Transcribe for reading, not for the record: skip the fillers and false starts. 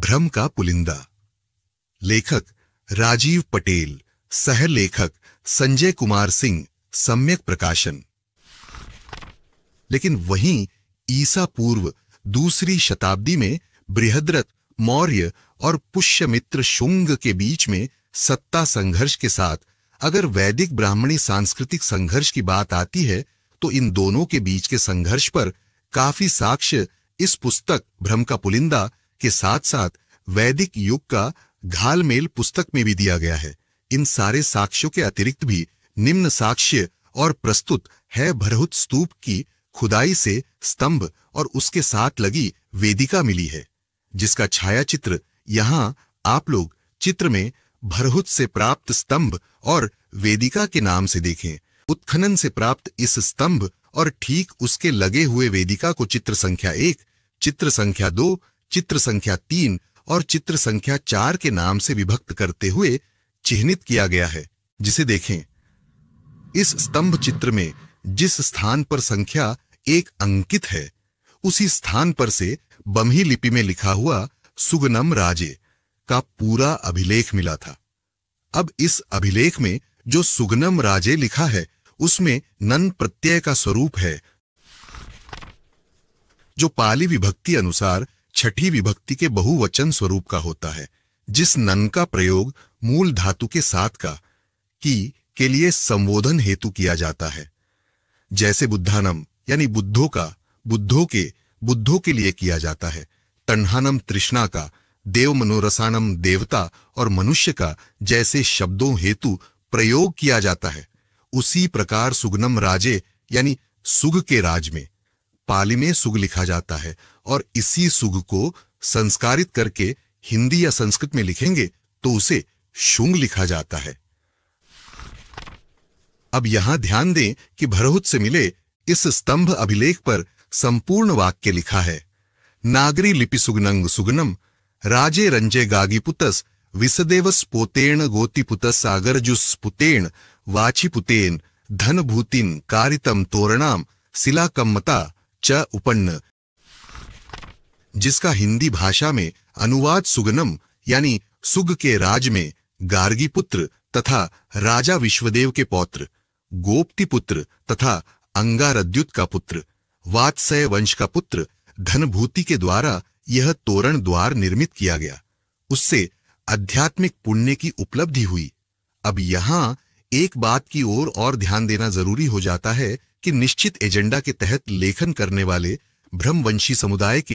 भ्रम का पुलिंदा। लेखक राजीव पटेल, सह लेखक संजय कुमार सिंह, सम्यक प्रकाशन। लेकिन वहीं ईसा पूर्व दूसरी शताब्दी में बृहद्रथ मौर्य और पुष्यमित्र शुंग के बीच में सत्ता संघर्ष के साथ अगर वैदिक ब्राह्मणी सांस्कृतिक संघर्ष की बात आती है तो इन दोनों के बीच के संघर्ष पर काफी साक्ष्य इस पुस्तक भ्रम का पुलिंदा के साथ साथ वैदिक युग का घालमेल पुस्तक में भी दिया गया है। इन सारे साक्ष्यों के अतिरिक्त भी निम्न साक्ष्य और प्रस्तुत है भरहुत स्तूप की खुदाई से स्तंभ और उसके साथ लगी वेदिका मिली है, जिसका छायाचित्र यहां आप लोग चित्र में भरहुत से प्राप्त स्तंभ और वेदिका के नाम से देखें। उत्खनन से प्राप्त इस स्तंभ और ठीक उसके लगे हुए वेदिका को चित्र संख्या 1, चित्र संख्या 2, चित्र संख्या 3 और चित्र संख्या 4 के नाम से विभक्त करते हुए चिह्नित किया गया है, जिसे देखें। इस स्तंभ चित्र में जिस स्थान पर संख्या 1 अंकित है उसी स्थान पर से बम्ही लिपि में लिखा हुआ सुगनम राजे का पूरा अभिलेख मिला था। अब इस अभिलेख में जो सुगनम राजे लिखा है उसमें नन प्रत्यय का स्वरूप है, जो पाली विभक्ति अनुसार छठी विभक्ति के बहुवचन स्वरूप का होता है, जिस नन का प्रयोग मूल धातु के साथ का की के लिए संबोधन हेतु किया जाता है, जैसे बुद्धानम यानी बुद्धों का बुद्धों के लिए किया जाता है, तन्हानम तृष्णा का, देव मनोरसानम देवता और मनुष्य का जैसे शब्दों हेतु प्रयोग किया जाता है। उसी प्रकार सुगनम राजे यानी सुग के राज में पाली में सुग लिखा जाता है और इसी सुग को संस्कारित करके हिंदी या संस्कृत में लिखेंगे तो उसे शुंग लिखा जाता है। अब यहां ध्यान दें कि भरहुत से मिले इस स्तंभ अभिलेख पर संपूर्ण वाक्य लिखा है। नागरी लिपि सुगनंग सुगनम राजे रंजे गागीपुतस विसदेवस पोतेण गोतिपुतस सागरजुस पुतेण वाचिपुतेन धनभूतिन कारितम तोरणाम शिलाकम्मता च उपन्न, जिसका हिंदी भाषा में अनुवाद सुगनम यानी सुग के राज में गार्गी पुत्र तथा राजा विश्वदेव के पौत्र, गोप्ति पुत्र तथा अंगारद्युत का पुत्र, वात्सय वंश का पुत्र धनभूति के द्वारा यह तोरण द्वार निर्मित किया गया। उससे आध्यात्मिक पुण्य की उपलब्धि हुई। अब यहां एक बात की ओर और ध्यान देना जरूरी हो जाता है कि निश्चित एजेंडा के तहत लेखन करने वाले ब्रह्मवंशी समुदाय के